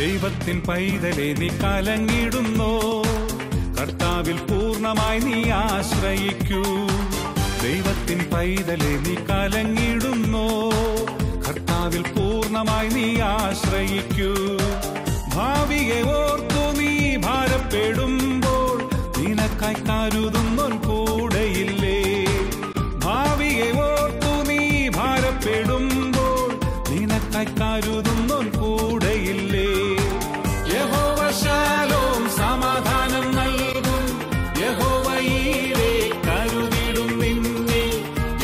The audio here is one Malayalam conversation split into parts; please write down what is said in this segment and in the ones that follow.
ദൈവത്തിൻ പൈതലെ നീ കലങ്ങിടുന്നോ? കർത്താവിൽ പൂർണ്ണമായി നീ ആശ്രയിക്കൂ. ദൈവത്തിൻ പൈതലെ നീ കലങ്ങിടുന്നോ? കർത്താവിൽ പൂർണ്ണമായി നീ ആശ്രയിക്കൂ. ഭാവിയെ ഓർത്തു നീ ഭാരപ്പെടുമ്പോൾ നിനക്കായി കരുതുന്നോൻ കൂടെയില്ലേ? ഭാവിയെ ഓർത്തു നീ ഭാരപ്പെടുമ്പോൾ നിനക്കായി കരുതുന്നോൻ കൂടെയില്ലേ? യഹോവ ശാലോം സമാധാനം നൽകും. യഹോവ ഈരെ കരുതിടും നിന്നെ.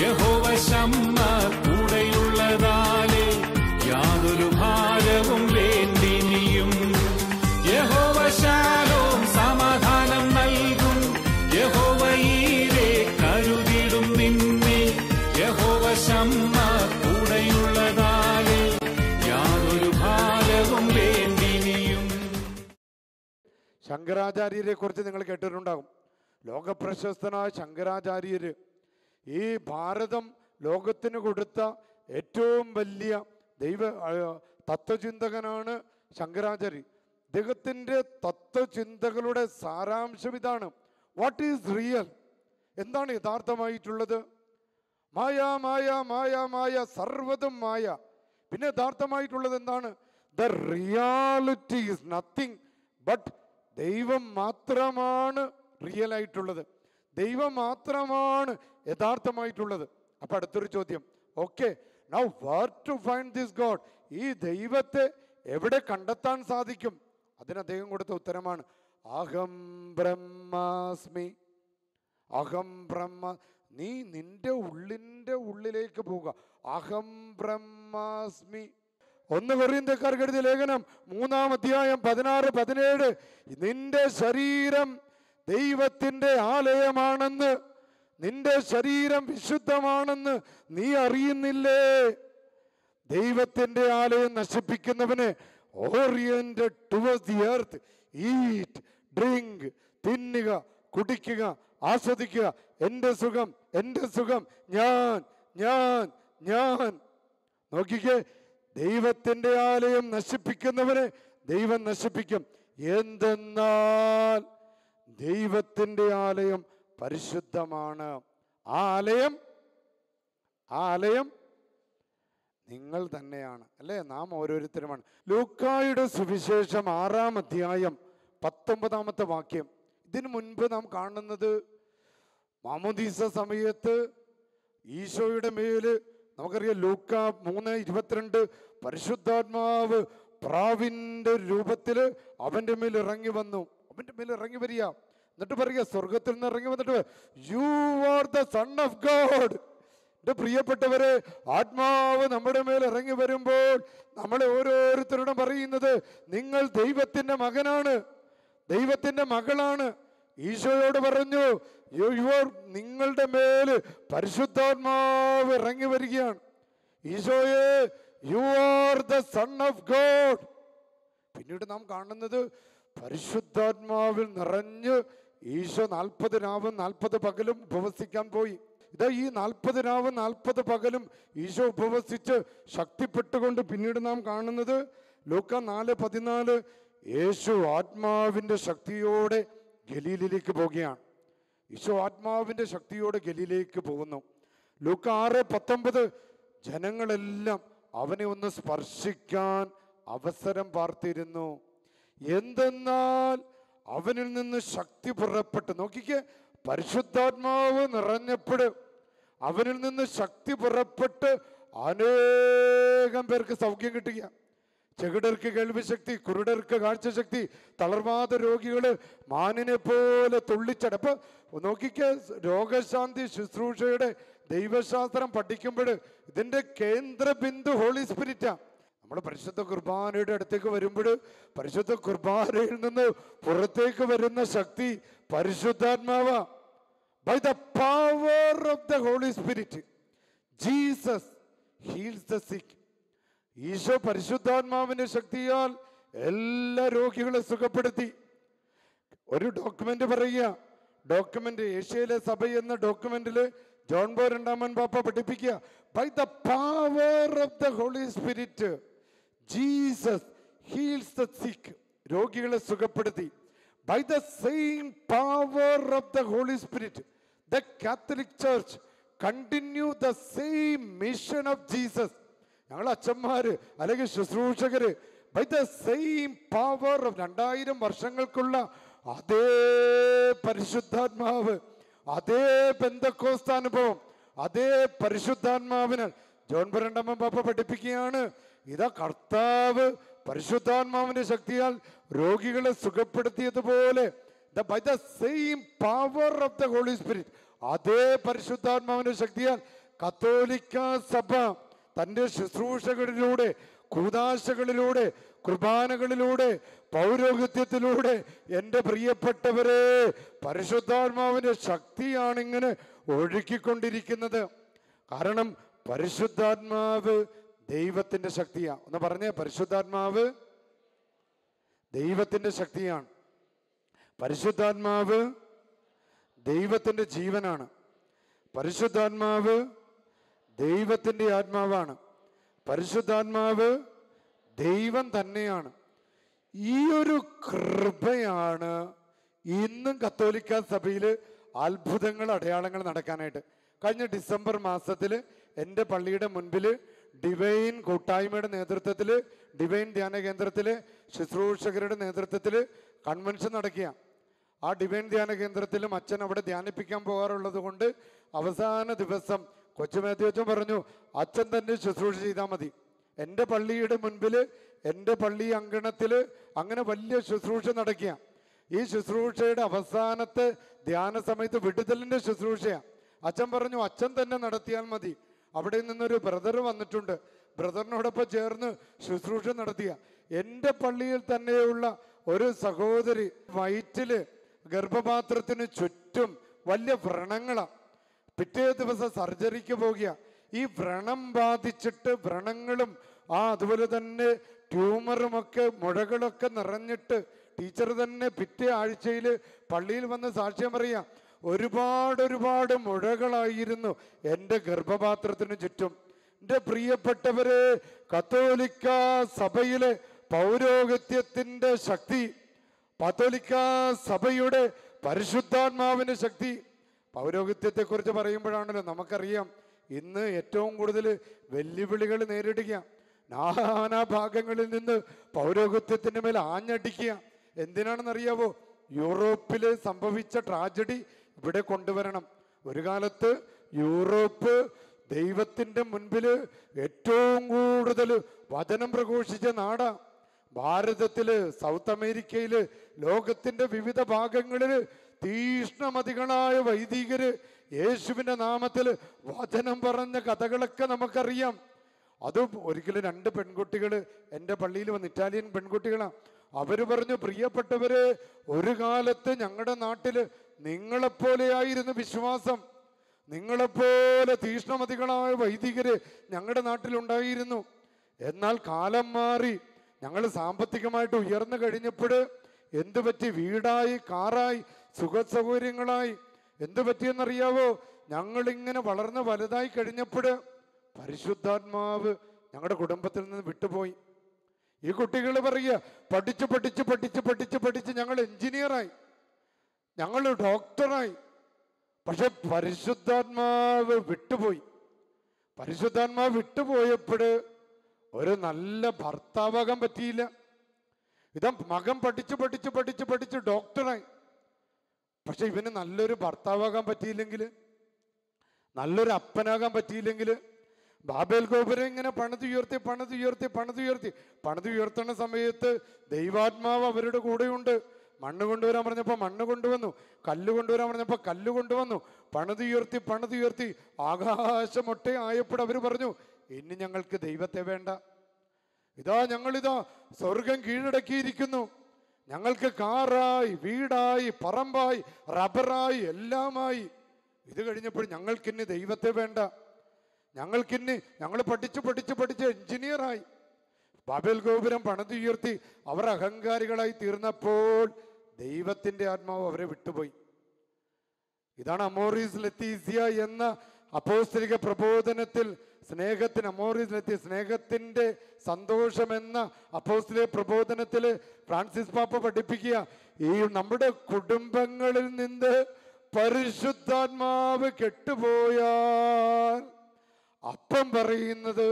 യഹോവ ശമ്മ കൂടെയുള്ളതാലേ യാതൊരു ഭാരവും വേണ്ടിനിയും. യഹോവ ശാലോം സമാധാനം നൽകും. യഹോവ ഈരെ കരുതിടും നിന്നെ. യഹോവ ശമ്മ കൂടെയുള്ളതാലേ യാതൊരു ഭാരവും വേണ്ടിനിയും. ശങ്കരാചാര്യരെ കുറിച്ച് നിങ്ങൾ കേട്ടിട്ടുണ്ടാകും. ലോകപ്രശസ്തനായ ശങ്കരാചാര്യര് ഈ ഭാരതം ലോകത്തിന് കൊടുത്ത ഏറ്റവും വലിയ തത്വചിന്തകനാണ് ശങ്കരാചാര്യ. അദ്ദേഹത്തിൻ്റെ തത്വചിന്തകളുടെ സാരാംശം ഇതാണ്: വാട്ട് ഈസ് റിയൽ? എന്താണ് യഥാർത്ഥമായിട്ടുള്ളത്? മായ മായ മായ മായ, സർവ്വതും മായ. പിന്നെ യഥാർത്ഥമായിട്ടുള്ളത് എന്താണ്? The reality is nothing but ദൈവം മാത്രമാണ് റിയൽ ആയിട്ടുള്ളത്. ദൈവം മാത്രമാണ് യഥാർത്ഥമായിട്ടുള്ളത്. അപ്പൊ അടുത്തൊരു ചോദ്യം, okay, now where to find this god? ഈ ദൈവത്തെ എവിടെ കണ്ടെത്താൻ സാധിക്കും? അതിന് അദ്ദേഹം കൊടുത്ത ഉത്തരമാണ് അഹം ബ്രഹ്മാസ്മി. അഹം ബ്രഹ്മ. നീ നിന്റെ ഉള്ളിലേക്ക് പോവുക. അഹം ബ്രഹ്മാസ്മി. 1 കൊരിന്ത്യക്കാർക്ക് എഴുതിയ ലേഖനം 3-ാം അധ്യായം 16-17, നിന്റെ ശരീരം ദൈവത്തിൻ്റെ ആലയമാണെന്ന്, നിന്റെ ശരീരം വിശുദ്ധമാണെന്ന് നീ അറിയുന്നില്ലേ? ദൈവത്തിൻ്റെ ആലയം നശിപ്പിക്കുന്നവന് oriented towards the earth, eat, drink, തിന്നുക, കുടിക്കുക, ആസ്വദിക്കുക. എൻ്റെ സുഖം, എൻ്റെ സുഖം, ഞാൻ ഞാൻ ഞാൻ. നോക്കിക്കേ, ദൈവത്തിൻ്റെ ആലയം നശിപ്പിക്കുന്നവനെ ദൈവം നശിപ്പിക്കും. എന്തെന്നാൽ ദൈവത്തിൻ്റെ ആലയം പരിശുദ്ധമാണ്. ആ ആലയം നിങ്ങൾ തന്നെയാണ്, അല്ലേ? നാം ഓരോരുത്തരുമാണ്. ലൂക്കായുടെ സുവിശേഷം 6-ാം അധ്യായം 19-ാമത്തെ വാക്യം. ഇതിനു മുൻപ് നാം കാണുന്നത് മാമോദീസ സമയത്ത് ഈശോയുടെ മേല് നമുക്കറിയാം. ലൂക്ക 3:22, പരിശുദ്ധാത്മാവ് പ്രാവിൻ്റെ രൂപത്തില് അവൻ്റെ മേൽ ഇറങ്ങി വന്നു. അവൻ്റെ മേൽ ഇറങ്ങി വരിക, എന്നിട്ട് പറയുക, സ്വർഗത്തിൽ നിന്ന് ഇറങ്ങി വന്നിട്ട്, you are the son of God. എൻ്റെ പ്രിയപ്പെട്ടവരെ, ആത്മാവ് നമ്മുടെ മേൽ ഇറങ്ങി വരുമ്പോൾ നമ്മളെ ഓരോരുത്തരോടും പറയുന്നത്, നിങ്ങൾ ദൈവത്തിൻ്റെ മകനാണ്, ദൈവത്തിൻ്റെ മകളാണ്. ഈശോയോട് പറഞ്ഞു, നിങ്ങളുടെ മേല് പരിശുദ്ധാത്മാവ് ഇറങ്ങി വരികയാണ്. ഈശോയെ, you are the son of God. പിന്നീട് നാം കാണുന്നത് പരിശുദ്ധാത്മാവിൽ നിറഞ്ഞ് ഈശോ 40 രാവും 40 പകലും ഉപവസിക്കാൻ പോയി. ഇതാ ഈ 40 രാവും 40 പകലും ഈശോ ഉപവസിച്ച് ശക്തിപ്പെട്ടുകൊണ്ട് പിന്നീട് നാം കാണുന്നത് ലൂക്ക 4:14, യേശു ആത്മാവിൻ്റെ ശക്തിയോടെ ഗലീലിലേക്ക് പോവുകയാണ്. ഈശോ ആത്മാവിൻ്റെ ശക്തിയോടെ ഗലീലയിലേക്ക് പോകുന്നു. ലൂക്ക 6:19, ജനങ്ങളെല്ലാം അവനെ ഒന്ന് സ്പർശിക്കാൻ അവസരം പാർത്തിരുന്നു. എന്തെന്നാൽ അവനിൽ നിന്ന് ശക്തി പുറപ്പെട്ടു. നോക്കിക്കേ, പരിശുദ്ധാത്മാവ് നിറഞ്ഞപ്പോൾ അവനിൽ നിന്ന് ശക്തി പുറപ്പെട്ട് അനേകം പേർക്ക് സൗഖ്യം കിട്ടുക. ചെകിടർക്ക് കേൾവിശക്തി, കുരുടർക്ക് കാഴ്ചശക്തി, തളർവാദ രോഗികള് മാനിനെ പോലെ തുള്ളിച്ചട. അപ്പൊ നോക്കിക്കേ, രോഗശാന്തി ശുശ്രൂഷയുടെ ദൈവശാസ്ത്രം പഠിക്കുമ്പോൾ ഇതിന്റെ കേന്ദ്ര ബിന്ദു ഹോളി സ്പിരിറ്റാ. നമ്മൾ പരിശുദ്ധ കുർബാനയുടെ അടുത്തേക്ക് വരുമ്പോൾ പരിശുദ്ധ കുർബാനയിൽ നിന്ന് പുറത്തേക്ക് വരുന്ന ശക്തി പരിശുദ്ധാത്മാവാ. By the power of the holy spirit Jesus heals the sick. ഈശോ പരിശുദ്ധാത്മാവിന്റെ ശക്തിയാൽ എല്ലാ രോഗികളെ സുഖപ്പെടുത്തി. ഒരു ഡോക്യുമെന്റ് പറയുക, ഡോക്യുമെന്റ് ഏഷ്യയിലെ സഭ എന്ന ഡോക്യുമെന്റില് ജോൺ ബോ രണ്ടാമൻ പാപ്പ പഠിപ്പിക്കുക, by the power of the holy spirit Jesus heals the sick. രോഗികളെ സുഖപ്പെടുത്തി. By the same power of the Holy Spirit, the Catholic Church continue the same mission of Jesus. ഞങ്ങൾ അച്ഛന്മാര് അല്ലെങ്കിൽ ശുശ്രൂഷകര് by the same power of 2000 വർഷങ്ങൾക്കുള്ള അതേ പരിശുദ്ധാത്മാവ്, അതേ പെന്തക്കോസ്ത് അനുഭവം, അതേ പരിശുദ്ധാത്മാവിനാൽ ജോൺ ബരണ്ടമ്മ പാപ്പ പഠിപ്പിക്കുകയാണ്, ഇതാ കർത്താവ് പരിശുദ്ധാത്മാവിന്റെ ശക്തിയാൽ രോഗികളെ സുഖപ്പെടുത്തിയതുപോലെ by the same power of the Holy Spirit, അതേ പരിശുദ്ധാത്മാവിന്റെ ശക്തിയാൽ കത്തോലിക്ക സഭ തൻ്റെ ശുശ്രൂഷകളിലൂടെ, കൂദാശകളിലൂടെ, കുർബാനകളിലൂടെ, പൗരോഹിത്യത്തിലൂടെ എൻ്റെ പ്രിയപ്പെട്ടവരെ പരിശുദ്ധാത്മാവിന്റെ ശക്തിയാണ് ഇങ്ങനെ ഒഴുക്കിക്കൊണ്ടിരിക്കുന്നത്. കാരണം പരിശുദ്ധാത്മാവ് ദൈവത്തിന്റെ ശക്തിയാണ്. ഒന്ന് പറഞ്ഞേ, പരിശുദ്ധാത്മാവ് ദൈവത്തിന്റെ ശക്തിയാണ്. പരിശുദ്ധാത്മാവ് ദൈവത്തിന്റെ ജീവനാണ്. പരിശുദ്ധാത്മാവ് ദൈവത്തിന്റെ ആത്മാവാണ്. പരിശുദ്ധാത്മാവ് ദൈവം തന്നെയാണ്. ഈ ഒരു കൃപയാണ് ഇന്നും കത്തോലിക്ക സഭയിൽ അത്ഭുതങ്ങൾ, അടയാളങ്ങൾ നടക്കാനായിട്ട്. കഴിഞ്ഞ ഡിസംബർ മാസത്തിൽ എൻ്റെ പള്ളിയുടെ മുൻപിൽ ഡിവൈൻ കൂട്ടായ്മയുടെ നേതൃത്വത്തിൽ, ഡിവൈൻ ധ്യാന കേന്ദ്രത്തിലെ ശുശ്രൂഷകരുടെ നേതൃത്വത്തിൽ കൺവെൻഷൻ നടക്കുക. ആ ഡിവൈൻ ധ്യാന കേന്ദ്രത്തിലും അച്ഛൻ അവിടെ ധ്യാനിപ്പിക്കാൻ പോകാറുള്ളത് കൊണ്ട് അവസാന ദിവസം കൊച്ചുമേത്യച്ചൻ പറഞ്ഞു, അച്ഛൻ തന്നെ ശുശ്രൂഷ ചെയ്താൽ മതി. എൻ്റെ പള്ളിയുടെ മുൻപിൽ, എൻ്റെ പള്ളി അങ്കണത്തിൽ അങ്ങനെ വലിയ ശുശ്രൂഷ നടക്കുക. ഈ ശുശ്രൂഷയുടെ അവസാനത്തെ ധ്യാന സമയത്ത് വിടുതലിൻ്റെ ശുശ്രൂഷയാണ്. അച്ഛൻ പറഞ്ഞു, അച്ഛൻ തന്നെ നടത്തിയാൽ മതി. അവിടെ നിന്നൊരു ബ്രദർ വന്നിട്ടുണ്ട്. ബ്രദറിനോടൊപ്പം ചേർന്ന് ശുശ്രൂഷ നടത്തിയ എൻ്റെ പള്ളിയിൽ തന്നെയുള്ള ഒരു സഹോദരി വയറ്റില് ഗർഭപാത്രത്തിന് ചുറ്റും വലിയ വ്രണങ്ങളാണ്. പിറ്റേ ദിവസം സർജറിക്ക് പോകുക. ഈ വ്രണം ബാധിച്ചിട്ട് വ്രണങ്ങളും അതുപോലെ തന്നെ ട്യൂമറുമൊക്കെ, മുഴകളൊക്കെ നിറഞ്ഞിട്ട് ടീച്ചർ തന്നെ പിറ്റേ ആഴ്ചയിൽ പള്ളിയിൽ വന്ന് സാക്ഷ്യം പറയാം, ഒരുപാട് മുഴകളായിരുന്നു എൻ്റെ ഗർഭപാത്രത്തിന് ചുറ്റും. എൻ്റെ പ്രിയപ്പെട്ടവരെ, കത്തോലിക്ക സഭയിലെ പൗരോഹിത്യത്തിൻ്റെ ശക്തി, കത്തോലിക്ക സഭയുടെ പരിശുദ്ധാത്മാവിൻ്റെ ശക്തി. പൗരോഹിത്യത്തെക്കുറിച്ച് പറയുമ്പോഴാണല്ലോ നമുക്കറിയാം ഇന്ന് ഏറ്റവും കൂടുതൽ വെല്ലുവിളികൾ നേരിടുക. നാനാ ഭാഗങ്ങളിൽ നിന്ന് പൗരോഹിത്യത്തിൻ്റെ മേൽ ആഞ്ഞടിക്കുക. എന്തിനാണെന്നറിയാവോ? യൂറോപ്പിൽ സംഭവിച്ച ട്രാജഡി ഇവിടെ കൊണ്ടുവരണം. ഒരു കാലത്ത് യൂറോപ്പ് ദൈവത്തിൻ്റെ മുൻപിൽ ഏറ്റവും കൂടുതൽ വചനം പ്രഘോഷിച്ച നാടാ. ഭാരതത്തില്, സൗത്ത് അമേരിക്കയില്, ലോകത്തിന്റെ വിവിധ ഭാഗങ്ങളിൽ തീഷ്ണമതികളായ വൈദികര് യേശുവിന്റെ നാമത്തിൽ വചനം പറഞ്ഞ കഥകളൊക്കെ നമുക്കറിയാം. അതും ഒരിക്കലും 2 പെൺകുട്ടികൾ എൻ്റെ പള്ളിയിൽ വന്ന്, ഇറ്റാലിയൻ പെൺകുട്ടികളാണ്. അവര് പറഞ്ഞു, പ്രിയപ്പെട്ടവരെ, ഒരു കാലത്ത് ഞങ്ങളുടെ നാട്ടില് നിങ്ങളെപ്പോലെയായിരുന്നു വിശ്വാസം, നിങ്ങളെപ്പോലെ തീഷ്ണമതികളായ വൈദികര് ഞങ്ങളുടെ നാട്ടിലുണ്ടായിരുന്നു. എന്നാൽ കാലം മാറി, ഞങ്ങൾ സാമ്പത്തികമായിട്ട് ഉയർന്നു കഴിഞ്ഞപ്പോൾ എന്തു പറ്റി? വീടായി, കാറായി, സുഖസൗകര്യങ്ങളായി. എന്തു പറ്റിയെന്നറിയാവോ? ഞങ്ങളിങ്ങനെ വളർന്ന് വലുതായി കഴിഞ്ഞപ്പോൾ പരിശുദ്ധാത്മാവ് ഞങ്ങളുടെ കുടുംബത്തിൽ നിന്ന് വിട്ടുപോയി. ഈ കുട്ടികൾ പറയുക, പഠിച്ച് ഞങ്ങൾ എഞ്ചിനീയറായി, ഞങ്ങൾ ഡോക്ടറായി. പക്ഷെ പരിശുദ്ധാത്മാവ് വിട്ടുപോയി. പരിശുദ്ധാത്മാവ് വിട്ടുപോയപ്പോൾ ഒരു നല്ല ഭർത്താവാകാൻ പറ്റിയില്ല. ഇതാ മകൻ പഠിച്ച് ഡോക്ടറായി. പക്ഷെ ഇവന് നല്ലൊരു ഭർത്താവാകാൻ പറ്റിയില്ലെങ്കിൽ, നല്ലൊരു അപ്പനാകാൻ പറ്റിയില്ലെങ്കിൽ, ബാബേൽ ഗോപുരം ഇങ്ങനെ പണിതുയർത്തുന്ന സമയത്ത് ദൈവാത്മാവ് അവരുടെ കൂടെയുണ്ട്. മണ്ണ് കൊണ്ടുവരാൻ പറഞ്ഞപ്പോൾ മണ്ണ് കൊണ്ടുവന്നു, കല്ല് കൊണ്ടുവരാൻ പറഞ്ഞപ്പോൾ കല്ല് കൊണ്ടുവന്നു. പണിതുയർത്തി ആകാശമൊട്ടെ ആയപ്പോൾ അവർ പറഞ്ഞു, ഇനി ഞങ്ങൾക്ക് ദൈവത്തെ വേണ്ട. ഞങ്ങളിതാ സ്വർഗം കീഴടക്കിയിരിക്കുന്നു. ഞങ്ങൾക്ക് കാറായി, വീടായി, പറമ്പായി, റബ്ബറായി, എല്ലാമായി. ഇത് കഴിഞ്ഞപ്പോൾ ഞങ്ങൾക്കിനി ദൈവത്തെ വേണ്ട. ഞങ്ങൾ പഠിച്ച് എഞ്ചിനീയറായി. ബാബേൽ ഗോപുരം പണിതുയർത്തി അവർ അഹങ്കാരികളായി തീർന്നപ്പോൾ ദൈവത്തിന്റെ ആത്മാവ് അവരെ വിട്ടുപോയി. ഇതാണ് അമോറിസ് ലെത്തീസിയ എന്ന അപ്പോസ്തലിക പ്രബോധനത്തിൽ സ്നേഹത്തിന് അമോറിയത്തിലെത്തി സ്നേഹത്തിൻ്റെ സന്തോഷമെന്ന അപ്പോസ്തല പ്രബോധനത്തിൽ ഫ്രാൻസിസ് പാപ്പ പഠിപ്പിക്കുക, ഈ നമ്മുടെ കുടുംബങ്ങളിൽ നിന്ന് പരിശുദ്ധാത്മാവ് കെട്ടുപോയാൽ അപ്പം പറയുന്നത്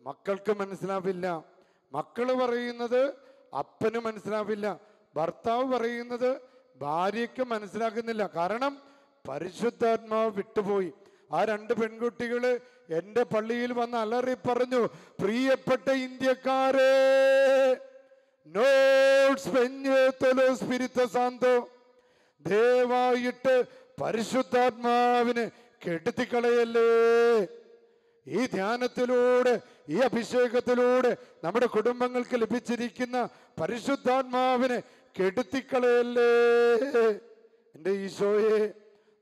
മക്കൾക്ക് മനസ്സിലാവില്ല, മക്കള് പറയുന്നത് അപ്പന് മനസ്സിലാവില്ല, ഭർത്താവ് പറയുന്നത് ഭാര്യയ്ക്ക് മനസ്സിലാക്കുന്നില്ല. കാരണം പരിശുദ്ധാത്മാവ് വിട്ടുപോയി. ആ 2 പെൺകുട്ടികള് എൻ്റെ പള്ളിയിൽ വന്ന് അലറി പറഞ്ഞു, പ്രിയപ്പെട്ട ഇന്ത്യക്കാരെ, ദയവായിട്ട് പരിശുദ്ധാത്മാവിന് കെടുത്തിക്കളയല്ലേ. ഈ ധ്യാനത്തിലൂടെ, ഈ അഭിഷേകത്തിലൂടെ നമ്മുടെ കുടുംബങ്ങൾക്ക് ലഭിച്ചിരിക്കുന്ന പരിശുദ്ധാത്മാവിനെ കെടുത്തിക്കളയല്ലേ. എൻ്റെ ഈശോയെ,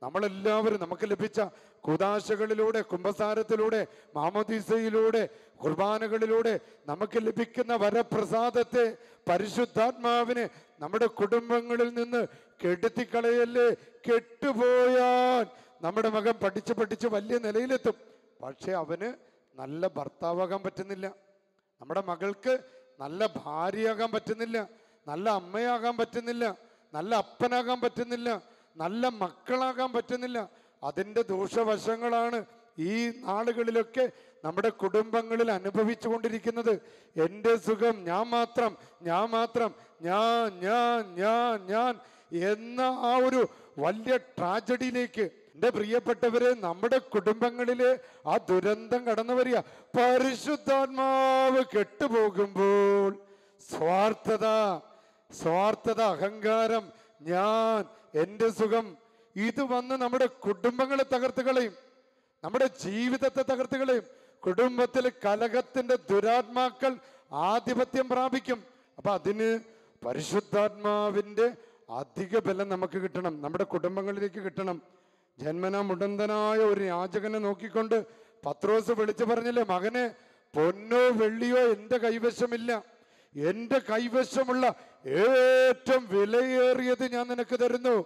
നമ്മളെല്ലാവരും നമുക്ക് ലഭിച്ച കൂദാശകളിലൂടെ, കുംഭസാരത്തിലൂടെ, മാമോദീസയിലൂടെ, കുർബാനകളിലൂടെ നമുക്ക് ലഭിക്കുന്ന വരപ്രസാദത്തെ, പരിശുദ്ധാത്മാവിനെ നമ്മുടെ കുടുംബങ്ങളിൽ നിന്ന് കെടുത്തിക്കളയല്ലേ. കെട്ടുപോയാൽ നമ്മുടെ മകൻ പഠിച്ച് വലിയ നിലയിലെത്തും, പക്ഷെ അവന് നല്ല ഭർത്താവാകാൻ പറ്റുന്നില്ല, നമ്മുടെ മകൾക്ക് നല്ല ഭാര്യയാകാൻ പറ്റുന്നില്ല, നല്ല അമ്മയാകാൻ പറ്റുന്നില്ല, നല്ല അപ്പനാകാൻ പറ്റുന്നില്ല, നല്ല മക്കളാകാൻ പറ്റുന്നില്ല. അതിൻ്റെ ദോഷവശങ്ങളാണ് ഈ നാളുകളിലൊക്കെ നമ്മുടെ കുടുംബങ്ങളിൽ അനുഭവിച്ചു കൊണ്ടിരിക്കുന്നത്. എൻ്റെ സുഖം ഞാൻ മാത്രം, ഞാൻ മാത്രം, ഞാൻ എന്ന ആ ഒരു വലിയ ട്രാജഡിയിലേക്ക് എൻ്റെ പ്രിയപ്പെട്ടവരെ, നമ്മുടെ കുടുംബങ്ങളിലെ ആ ദുരന്തം കടന്നു വരിക. പരിശുദ്ധാത്മാവ് കെട്ടുപോകുമ്പോൾ സ്വാർത്ഥത, അഹങ്കാരം, ഞാൻ, എൻ്റെ സുഖം, ഇത് വന്ന് നമ്മുടെ കുടുംബങ്ങളെ തകർത്ത് കളയും, നമ്മുടെ ജീവിതത്തെ തകർത്ത് കളയും. കുടുംബത്തിൽ കലഹത്തിന്റെ ദുരാത്മാക്കൾ ആധിപത്യം പ്രാപിക്കും. അപ്പൊ അതിന് പരിശുദ്ധാത്മാവിന്റെ അധിക ബലം നമുക്ക് കിട്ടണം, നമ്മുടെ കുടുംബങ്ങളിലേക്ക് കിട്ടണം. ജന്മനാ മുടന്തനായ ഒരു യാചകനെ നോക്കിക്കൊണ്ട് പത്രോസ് വിളിച്ചു പറഞ്ഞില്ലേ, മകനെ, പൊന്നോ വെള്ളിയോ എൻ്റെ കൈവശമില്ല, എൻ്റെ കൈവശമുള്ള ഏറ്റവും വിലയേറിയത് ഞാൻ നിനക്ക് തരുന്നു.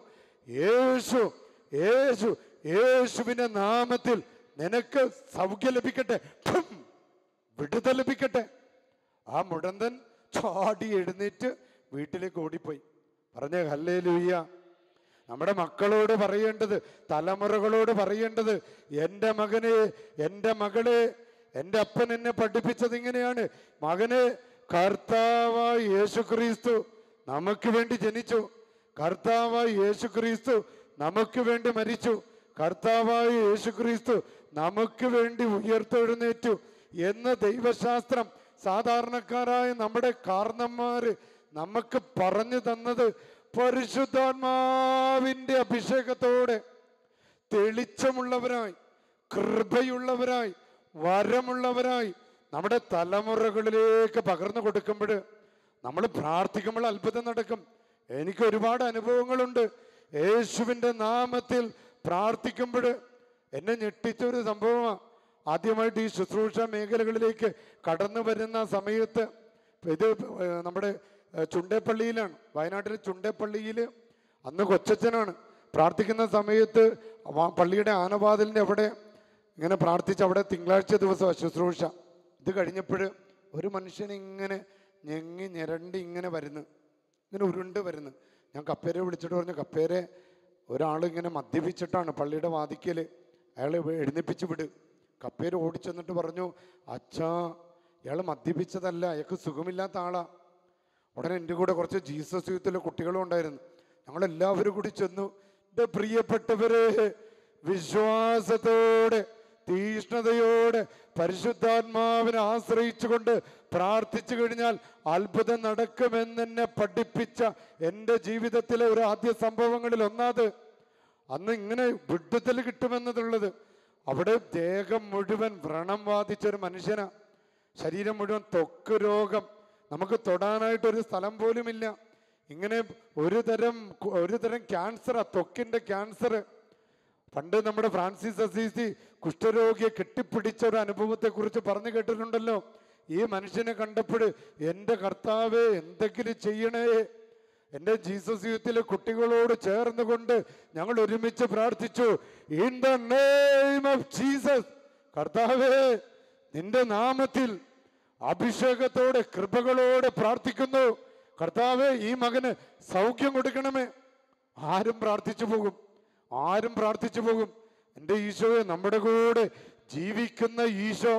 യേശുവിന്റെ നാമത്തിൽ നിനക്ക് സൗഖ്യം ലഭിക്കട്ടെ, വിടുതൽ ലഭിക്കട്ടെ. ആ മുടന്തൻ ചാടി എഴുന്നേറ്റ് വീട്ടിലേക്ക് ഓടിപ്പോയി. പറഞ്ഞേ ഹല്ലേലൂയ. നമ്മുടെ മക്കളോട് പറയേണ്ടത്, തലമുറകളോട് പറയേണ്ടത്, എൻ്റെ മകനെ, എൻ്റെ മകളെ, എൻ്റെ അപ്പൻ എന്നെ പഠിപ്പിച്ചത് ഇങ്ങനെയാണ്, മകനെ, കർത്താവായ യേശുക്രിസ്തു നമുക്ക് വേണ്ടി ജനിച്ചു, കർത്താവായ യേശുക്രിസ്തു നമുക്ക് വേണ്ടി മരിച്ചു, കർത്താവായ യേശുക്രിസ്തു നമുക്ക് വേണ്ടി ഉയർത്തെഴുന്നേറ്റു എന്ന ദൈവശാസ്ത്രം സാധാരണക്കാരായ നമ്മുടെ കാരണന്മാര് നമുക്ക് പറഞ്ഞു തന്നത് പരിശുദ്ധാത്മാവിന്റെ അഭിഷേകത്തോടെ തെളിച്ചമുള്ളവരായി, കൃപയുള്ളവരായി, വരമുള്ളവരായി നമ്മുടെ തലമുറകളിലേക്ക് പകർന്നു കൊടുക്കുമ്പോൾ നമ്മൾ പ്രാർത്ഥിക്കുമ്പോൾ അത്ഭുതം നടക്കും. എനിക്ക് ഒരുപാട് അനുഭവങ്ങളുണ്ട്. യേശുവിൻ്റെ നാമത്തിൽ പ്രാർത്ഥിക്കുമ്പോൾ എന്നെ ഞെട്ടിച്ചൊരു സംഭവമാണ്. ആദ്യമായിട്ട് ഈ ശുശ്രൂഷ മേഖലകളിലേക്ക് കടന്നു വരുന്ന സമയത്ത്, ഇത് നമ്മുടെ ചുണ്ടേപ്പള്ളിയിലാണ്, വയനാട്ടിലെ ചുണ്ടേപ്പള്ളിയിൽ. അന്ന് കൊച്ചച്ഛനാണ്. പ്രാർത്ഥിക്കുന്ന സമയത്ത് പള്ളിയുടെ ആനവാതിലിൻ്റെ അവിടെ ഇങ്ങനെ പ്രാർത്ഥിച്ച്, അവിടെ തിങ്കളാഴ്ച ദിവസമാണ് ശുശ്രൂഷ. ഇത് കഴിഞ്ഞപ്പോൾ ഒരു മനുഷ്യൻ ഇങ്ങനെ ഞെങ്ങി ഞെരണ്ടി ഇങ്ങനെ വരുന്നു, ഇങ്ങനെ ഉരുണ്ട് വരുന്നു. ഞാൻ കപ്പേരെ വിളിച്ചിട്ട് പറഞ്ഞു, കപ്പേരെ, ഒരാളിങ്ങനെ മദ്യപിച്ചിട്ടാണ് പള്ളിയുടെ വാതിക്കൽ, അയാൾ എഴുന്നേപ്പിച്ച് വിട്. കപ്പേര് ഓടിച്ചെന്നിട്ട് പറഞ്ഞു, അച്ഛാ, ഇയാൾ മദ്യപിച്ചതല്ല, അയാൾക്ക് സുഖമില്ലാത്ത ആളാ. ഉടനെ എൻ്റെ കൂടെ കുറച്ച് ജീസസ് യൂത്തിലെ കുട്ടികളും ഉണ്ടായിരുന്നു. ഞങ്ങളെല്ലാവരും കൂടി ചെന്നു. എൻ്റെ പ്രിയപ്പെട്ടവരെ, വിശ്വാസത്തോടെ, തീഷ്ണതയോടെ, പരിശുദ്ധാത്മാവിനെ ആശ്രയിച്ചുകൊണ്ട് പ്രാർത്ഥിച്ചു കഴിഞ്ഞാൽ അത്ഭുതം നടക്കുമെന്നെ പഠിപ്പിച്ച എൻ്റെ ജീവിതത്തിലെ ഒരു ആദ്യ സംഭവങ്ങളിൽ ഒന്നാത്. അന്ന് ഇങ്ങനെ വിടുതൽ കിട്ടുമെന്നതുള്ളത്. അവിടെ ദേഹം മുഴുവൻ വ്രണം ബാധിച്ചൊരു മനുഷ്യനാ, ശരീരം മുഴുവൻ ത്വക്ക് രോഗം, നമുക്ക് തൊടാനായിട്ടൊരു സ്ഥലം പോലുമില്ല. ഇങ്ങനെ ഒരു തരം ക്യാൻസറാ, ത്വക്കിൻ്റെ ക്യാൻസർ. പണ്ട് നമ്മുടെ ഫ്രാൻസിസ് അസീസി കുഷ്ഠരോഗിയെ കെട്ടിപ്പിടിച്ച ഒരു അനുഭവത്തെക്കുറിച്ച് പറഞ്ഞു കേട്ടിട്ടുണ്ടല്ലോ. ഈ മനുഷ്യനെ കണ്ടപ്പോൾ എൻ്റെ കർത്താവേ, എന്തെങ്കിലും ചെയ്യണേ. എൻ്റെ ജീസസ് യൂത്തിലെ കുട്ടികളോട് ചേർന്നുകൊണ്ട് ഞങ്ങൾ ഒരുമിച്ച് പ്രാർത്ഥിച്ചു, in the name of Jesus, കർത്താവേ, നിന്റെ നാമത്തിൽ അഭിഷേകത്തോടെ കൃപകളോടെ പ്രാർത്ഥിക്കുന്നു. കർത്താവേ, ഈ മകന് സൗഖ്യം കൊടുക്കണമേ. ആരും പ്രാർത്ഥിച്ചു പോകും, ആരും പ്രാർത്ഥിച്ചു പോകും. എൻ്റെ ഈശോയെ, നമ്മുടെ കൂടെ ജീവിക്കുന്ന ഈശോ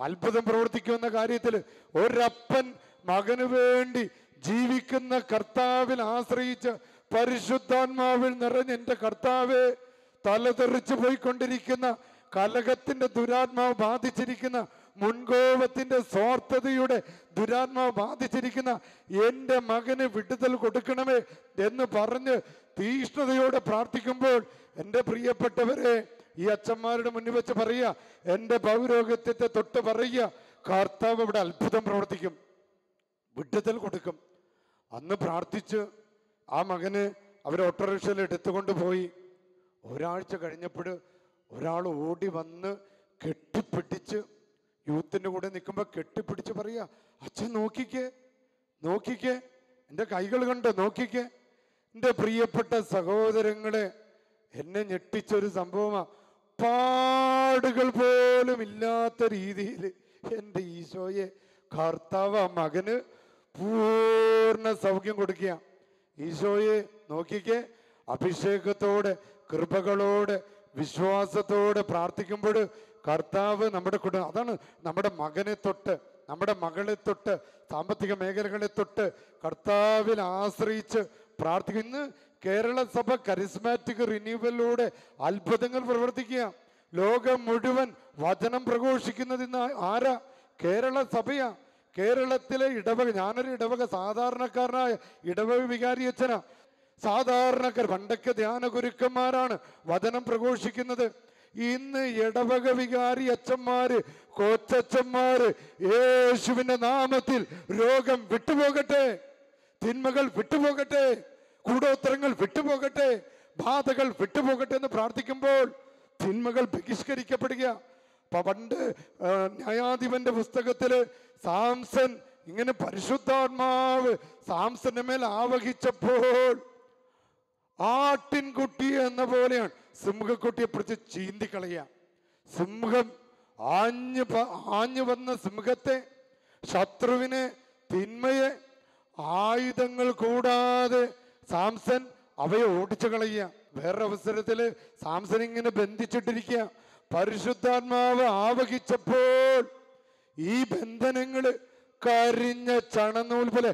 അത്ഭുതം പ്രവർത്തിക്കുന്ന കാര്യത്തിൽ ഒരപ്പൻ മകന് വേണ്ടി ജീവിക്കുന്ന കർത്താവിൽ ആശ്രയിച്ച് പരിശുദ്ധാത്മാവിൽ നിറഞ്ഞ് എൻ്റെ കർത്താവെ, തലതെറിച്ചു പോയിക്കൊണ്ടിരിക്കുന്ന കലഹത്തിന്റെ ദുരാത്മാവ് ബാധിച്ചിരിക്കുന്ന, മുൻകോപത്തിന്റെ സ്വാർത്ഥതയുടെ ദുരാത്മാവ് ബാധിച്ചിരിക്കുന്ന എൻ്റെ മകന് വിടുതൽ കൊടുക്കണമേ എന്ന് പറഞ്ഞ് തീഷ്ണതയോടെ പ്രാർത്ഥിക്കുമ്പോൾ, എൻ്റെ പ്രിയപ്പെട്ടവരെ, ഈ അച്ഛന്മാരുടെ മുന്നിൽ വെച്ച് പറയുക, എൻ്റെ പൗരോഹിത്യത്തെ തൊട്ട് പറയുക, കർത്താവ് ഇവിടെ അത്ഭുതം പ്രവർത്തിക്കും, വിടുതൽ കൊടുക്കും. അന്ന് പ്രാർത്ഥിച്ച് ആ മകന് അവർ ഓട്ടോറിക്ഷയിൽ എടുത്തുകൊണ്ട് പോയി. ഒരാഴ്ച കഴിഞ്ഞപ്പോൾ ഒരാൾ ഓടി വന്ന് കെട്ടിപ്പിടിച്ച്, യൂത്തിൻ്റെ കൂടെ നിൽക്കുമ്പോൾ കെട്ടിപ്പിടിച്ച് പറയുക, അച്ഛൻ നോക്കിക്കേ, നോക്കിക്കേ, എൻ്റെ കൈകൾ കണ്ടോ, നോക്കിക്കേ. എൻ്റെ പ്രിയപ്പെട്ട സഹോദരങ്ങളെ, എന്നെ ഞെട്ടിച്ചൊരു സംഭവമാണ്. പാടുകൾ പോലും ഇല്ലാത്ത രീതിയിൽ എൻ്റെ ഈശോയെ കർത്താവ് ആ മകന് പൂർണ്ണ സൗഖ്യം കൊടുക്കുക. ഈശോയെ നോക്കിക്കേ, അഭിഷേകത്തോടെ കൃപകളോടെ വിശ്വാസത്തോടെ പ്രാർത്ഥിക്കുമ്പോൾ കർത്താവ് നമ്മുടെ കൂടെ. അതാണ് നമ്മുടെ മകനെ തൊട്ട്, നമ്മുടെ മകളെ തൊട്ട്, സാമ്പത്തിക മേഖലകളെ തൊട്ട് കർത്താവിൽ ആശ്രയിച്ച് പ്രാർത്ഥിക്കും. ഇന്ന് കേരള സഭ കരിസ്മാറ്റിക് റിന്യൂവലിലൂടെ അത്ഭുതങ്ങൾ പ്രവർത്തിക്കുക. ലോകം മുഴുവൻ വചനം പ്രഘോഷിക്കുന്നത് ഇന്ന് ആരാ? കേരള സഭയാ. കേരളത്തിലെ ഇടവക, ഞാനൊരു ഇടവക സാധാരണക്കാരനായ ഇടവക വികാരി അച്ഛനാ. സാധാരണക്കാർ, പണ്ടൊക്കെ ധ്യാന ഗുരുക്കന്മാരാണ് വചനം പ്രഘോഷിക്കുന്നത്. ഇന്ന് ഇടവക വികാരി അച്ഛന്മാര്, കൊച്ചച്ഛന്മാര്, യേശുവിന്റെ നാമത്തിൽ രോഗം വിട്ടുപോകട്ടെ, തിന്മകൾ വിട്ടുപോകട്ടെ, കൂടോത്രങ്ങൾ വിട്ടുപോകട്ടെ, ബാധകൾ വിട്ടുപോകട്ടെ എന്ന് പ്രാർത്ഥിക്കുമ്പോൾ തിന്മകൾ ബഹിഷ്കരിക്കപ്പെടുക. പണ്ട് ന്യായാധിപന്റെ പുസ്തകത്തില് സാംസൺ ഇങ്ങനെ പരിശുദ്ധാത്മാവ് സാംസന്റെ മേൽ ആവഹിച്ചപ്പോൾ ആട്ടിൻകുട്ടി എന്ന പോലെയാണ് സിംഹക്കുട്ടിയെ പിടിച്ച് ചീന്തിക്കളയുക. സിംഹം ആഞ്ഞു വന്ന സിംഹത്തെ, ശത്രുവിനെ, തിന്മയെ ആയുധങ്ങൾ കൂടാതെ സാംസൺ അവയെ ഓടിച്ചു കളയുക. വേറൊരു അവസരത്തില് സാംസൺ ഇങ്ങനെ ബന്ധിച്ചിട്ടിരിക്കുക. പരിശുദ്ധാത്മാവ് ആവഹിച്ചപ്പോൾ ഈ ബന്ധനങ്ങള് കരിഞ്ഞ ചണനൂൽ പോലെ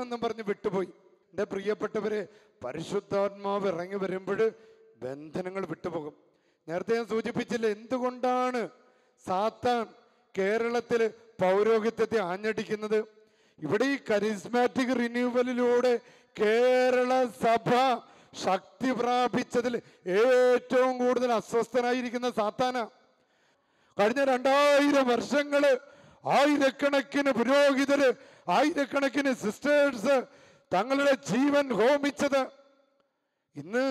എന്നും പറഞ്ഞ് വിട്ടുപോയി. എൻ്റെ പ്രിയപ്പെട്ടവരെ, പരിശുദ്ധാത്മാവ് ഇറങ്ങി വരുമ്പോൾ ബന്ധനങ്ങൾ വിട്ടുപോകും. നേരത്തെ ഞാൻ സൂചിപ്പിച്ചില്ല, എന്തുകൊണ്ടാണ് സാത്താൻ കേരളത്തില് പൗരോഹിത്യത്തെ ആഞ്ഞടിക്കുന്നത്? ഇവിടെ ഈ കരിസ്മാറ്റിക് റിന്യൂവലിലൂടെ കേരള സഭ ശക്തി പ്രാപിച്ചതിൽ ഏറ്റവും കൂടുതൽ അസ്വസ്ഥനായിരിക്കുന്ന സാത്താന. കഴിഞ്ഞ 2000 വർഷങ്ങള് ആയിരക്കണക്കിന് പുരോഹിതര്, ആയിരക്കണക്കിന് സിസ്റ്റേഴ്സ് തങ്ങളുടെ ജീവൻ ഹോമിച്ചത്. ഇന്ന്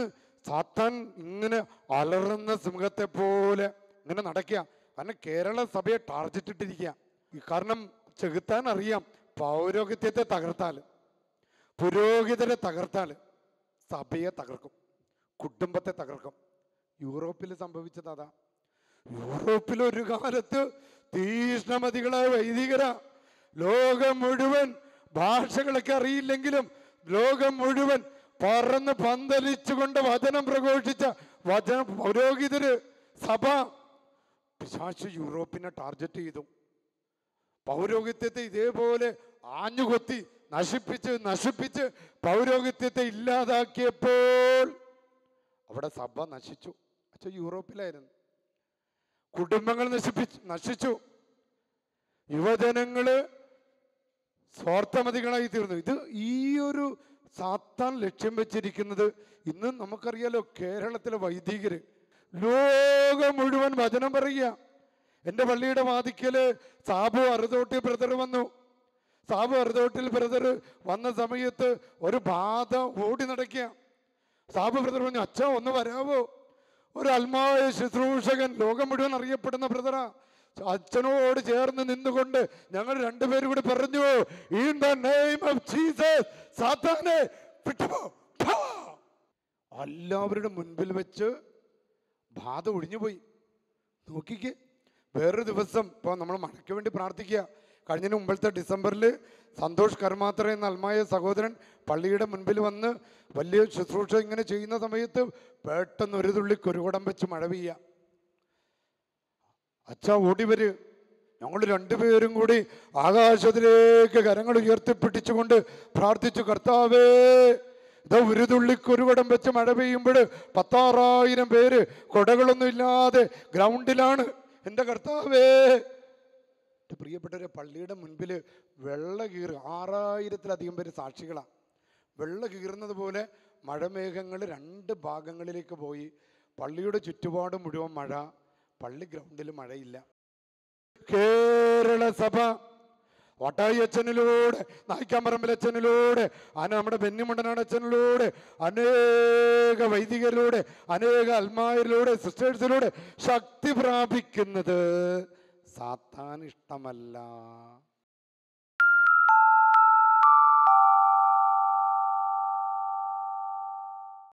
സാത്താൻ ഇങ്ങനെ അലറുന്ന സിംഹത്തെ പോലെ ഇങ്ങനെ നടക്കുക. കാരണം കേരള സഭയെ ടാർഗറ്റ് ഇട്ടിരിക്കുക. കാരണം ചെകുത്താൻ അറിയാം, പൗരോഹിത്യത്തെ തകർത്താൽ, പുരോഹിതരെ തകർത്താൽ സഭയെ തകർക്കും, കുടുംബത്തെ തകർക്കും. യൂറോപ്പിൽ സംഭവിച്ചത് അതാ. യൂറോപ്പിൽ ഒരു കാലത്ത് തീഷ്ണമതികളായ വൈദികരാ. ലോകം മുഴുവൻ ഭാഷകളൊക്കെ അറിയില്ലെങ്കിലും ലോകം മുഴുവൻ പറന്ന് പന്തലിച്ചുകൊണ്ട് വചനം പ്രഘോഷിച്ച പൗരോഹിതര്, സഭ. പിശാച് യൂറോപ്പിനെ ടാർഗറ്റ് ചെയ്തു. പൗരോഹിത്യത്തെ ഇതേപോലെ ആഞ്ഞുകൊത്തി നശിപ്പിച്ച് പൗരോഹിത്യത്തെ ഇല്ലാതാക്കിയപ്പോൾ അവിടെ സഭ നശിച്ചു. അച്ഛൻ യൂറോപ്പിലായിരുന്നു. കുടുംബങ്ങൾ നശിച്ചു. യുവജനങ്ങള് സ്വാർത്ഥമതികളായി തീർന്നു. ഇത് ഈ ഒരു സാത്താൻ ലക്ഷ്യം വെച്ചിരിക്കുന്നത്. ഇന്ന് നമുക്കറിയാലോ, കേരളത്തിലെ വൈദികര് ലോകം മുഴുവൻ വചനം പറയുക. എൻ്റെ പള്ളിയുടെ വാതിക്കല് സാബു അറുതോട്ടി ബ്രദർ വന്നു. സാബു അറുതോട്ടിൽ ബ്രദർ വന്ന സമയത്ത് ഒരു ബാധ ഓടി നടക്കുക. സാബു ബ്രദർ പറഞ്ഞു, അച്ഛാ ഒന്ന് വരാവോ? ഒരു ആത്മായ ശുശ്രൂഷകൻ, ലോകം മുഴുവൻ അറിയപ്പെടുന്ന ബ്രദറാ. അച്ഛനോട് ചേർന്ന് നിന്നുകൊണ്ട് ഞങ്ങൾ രണ്ടുപേരും കൂടി പറഞ്ഞു, in the name of Jesus സാത്താനെ വിട്ടുപോ. എല്ലാവരുടെ മുൻപിൽ വെച്ച് ബാധ ഒഴിഞ്ഞുപോയി. നോക്കിക്കേ, വേറൊരു ദിവസം ഇപ്പോൾ നമ്മൾ മഴയ്ക്ക് വേണ്ടി പ്രാർത്ഥിക്കുക. കഴിഞ്ഞതിന് മുമ്പത്തെ ഡിസംബറിൽ സന്തോഷ് കർമാത്ര എന്ന അൽമായ സഹോദരൻ പള്ളിയുടെ മുൻപിൽ വന്ന് വലിയ ശുശ്രൂഷ ഇങ്ങനെ ചെയ്യുന്ന സമയത്ത് പെട്ടെന്ന് ഒരു തുള്ളി കുരുകുടം വെച്ച് മഴ പെയ്യുക. അച്ഛാ ഓടി വര്. ഞങ്ങൾ രണ്ടുപേരും കൂടി ആകാശത്തിലേക്ക് കരങ്ങൾ ഉയർത്തിപ്പിടിച്ചുകൊണ്ട് പ്രാർത്ഥിച്ചു, കർത്താവേ ഇതാ ഒരു തുള്ളി കുരുകുടം വെച്ച് മഴ പെയ്യുമ്പോൾ 16,000 പേര് കുടകളൊന്നും ഇല്ലാതെ ഗ്രൗണ്ടിലാണ്. എൻ്റെ കർത്താവേ, എൻ്റെ പ്രിയപ്പെട്ടവരെ, പള്ളിയുടെ മുൻപിൽ വെള്ള കീറ് 6,000-ലധികം പേര് സാക്ഷികളാണ്. വെള്ള കീറുന്നത് പോലെ മഴമേഘങ്ങൾ 2 ഭാഗങ്ങളിലേക്ക് പോയി. പള്ളിയുടെ ചുറ്റുപാട് മുഴുവൻ മഴ, പള്ളി ഗ്രൗണ്ടിൽ മഴയില്ല. കേരള സഭ വട്ടായി അച്ഛനിലൂടെ, നായിക്കാമ്പറമ്പിൽ അച്ഛനിലൂടെ, നമ്മുടെ ബെന്നിമണ്ടനാട് അച്ഛനിലൂടെ, അനേക വൈദികരിലൂടെ, അനേക അൽമാരിലൂടെ, സിസ്റ്റേഴ്സിലൂടെ ശക്തി പ്രാപിക്കുന്നത് സാത്താൻ ഇഷ്ടമല്ല.